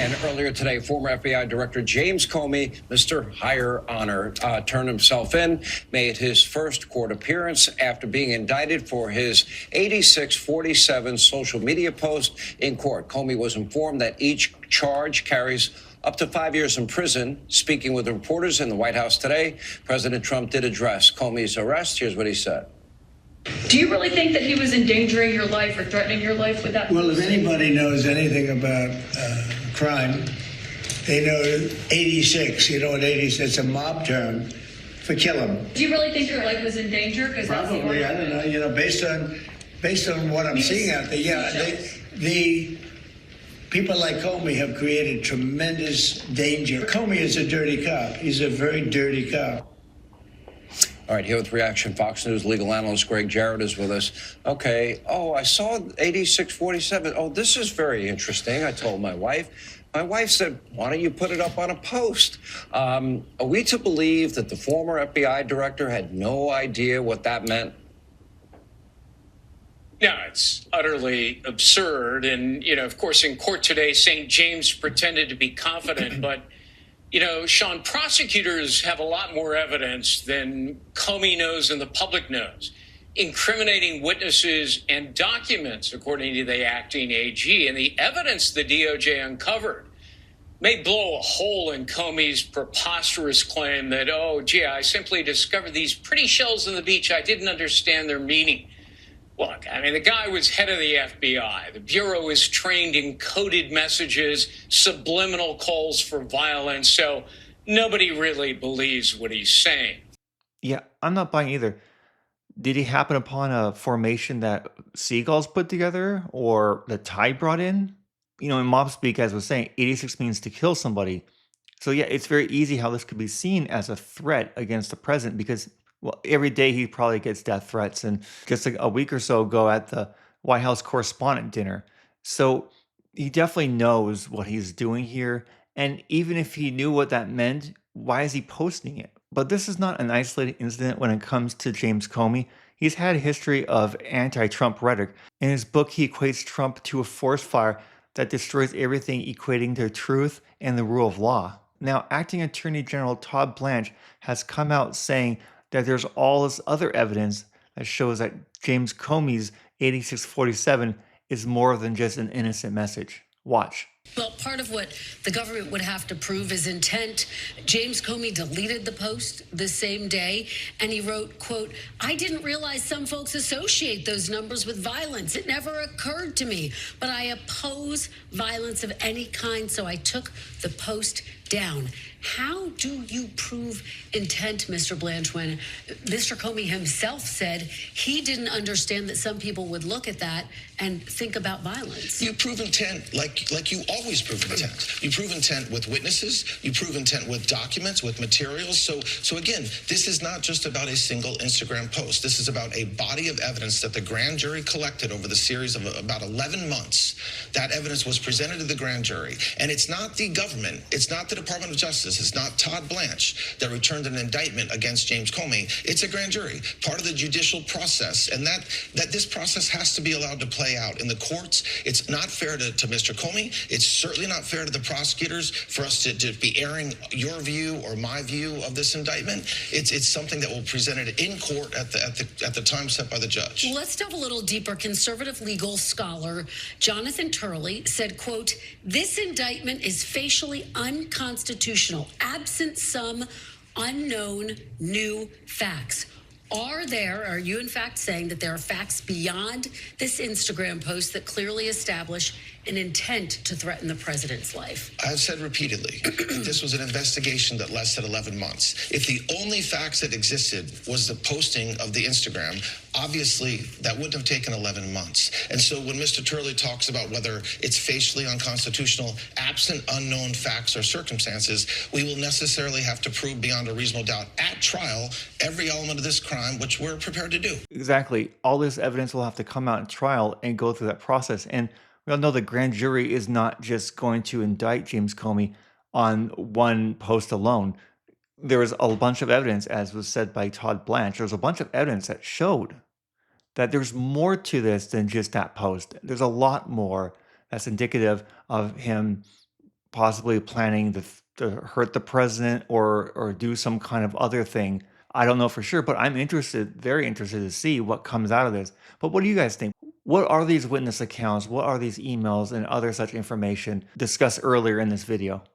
And earlier today, former FBI Director James Comey, Mr. Higher Honor, turned himself in, made his first court appearance after being indicted for his 8647 social media post in court. Comey was informed that each charge carries up to 5 years in prison. Speaking with reporters in the White House today, President Trump did address Comey's arrest. Here's what he said. Do you really think that he was endangering your life or threatening your life with that? Well, if anybody knows anything about crime, they know 86. You know what 86? It's a mob term for kill him. Do you really think your life was in danger? Probably. I don't know. You know, based on what I'm seeing out there, yeah, the people like Comey have created tremendous danger. Comey is a dirty cop. He's a very dirty cop. All right, here with reaction, Fox News legal analyst Greg Jarrett is with us. Okay, I saw 8647. Oh, this is very interesting. I told my wife. My wife said, why don't you put it up on a post? Are we to believe that the former FBI director had no idea what that meant? No, it's utterly absurd. And, of course, in court today, St. James pretended to be confident, but Sean, prosecutors have a lot more evidence than Comey knows and the public knows. Incriminating witnesses and documents, according to the acting AG, and the evidence the DOJ uncovered may blow a hole in Comey's preposterous claim that, I simply discovered these pretty shells on the beach. I didn't understand their meaning. Look, the guy was head of the FBI. The Bureau is trained in coded messages, subliminal calls for violence, so nobody really believes what he's saying. Yeah, I'm not buying either. Did he happen upon a formation that Seagulls put together or that Tide brought in? In mob speak, as I was saying, 86 means to kill somebody. So yeah, it's very easy how this could be seen as a threat against the president because every day he probably gets death threats. And just a week or so ago at the White House Correspondent Dinner. So he definitely knows what he's doing here. And even if he knew what that meant, why is he posting it? But this is not an isolated incident when it comes to James Comey. He's had a history of anti-Trump rhetoric. In his book, he equates Trump to a forest fire that destroys everything, equating to truth and the rule of law. Now, Acting Attorney General Todd Blanche has come out saying that there's all this other evidence that shows that James Comey's 8647 is more than just an innocent message. Watch. Well, part of what the government would have to prove is intent. James Comey deleted the post the same day, and he wrote, quote, I didn't realize some folks associate those numbers with violence. It never occurred to me, but I oppose violence of any kind, so I took the post down. How do you prove intent, Mr. Blanche, when Mr. Comey himself said he didn't understand that some people would look at that and think about violence? You prove intent like you always prove intent. You prove intent with witnesses. You prove intent with documents, with materials. So again, this is not just about a single Instagram post. This is about a body of evidence that the grand jury collected over the series of about 11 months. That evidence was presented to the grand jury. And it's not the government. It's not the Department of Justice. It's not Todd Blanche that returned an indictment against James Comey. It's a grand jury, part of the judicial process. And that this process has to be allowed to play out in the courts. It's not fair to Mr. Comey. It's certainly not fair to the prosecutors for us to be airing your view or my view of this indictment. It's something that will be presented in court at the time set by the judge. Let's delve a little deeper. Conservative legal scholar Jonathan Turley said, quote, this indictment is facially unconstitutional, absent some unknown new facts. Are you in fact saying that there are facts beyond this Instagram post that clearly establish an intent to threaten the president's life? I've said repeatedly, this was an investigation that lasted 11 months. If the only facts that existed was the posting of the Instagram, obviously that wouldn't have taken 11 months. And so when Mr. Turley talks about whether it's facially unconstitutional, absent unknown facts or circumstances, we will necessarily have to prove beyond a reasonable doubt at trial every element of this crime, which we're prepared to do. Exactly. All this evidence will have to come out in trial and go through that process. And we all know the grand jury is not just going to indict James Comey on one post alone. There was a bunch of evidence, as was said by Todd Blanche. There was a bunch of evidence that showed that there's more to this than just that post. There's a lot more that's indicative of him possibly planning to hurt the president or do some kind of other thing. I don't know for sure, but I'm interested, very interested to see what comes out of this. But what do you guys think? What are these witness accounts? What are these emails and other such information discussed earlier in this video?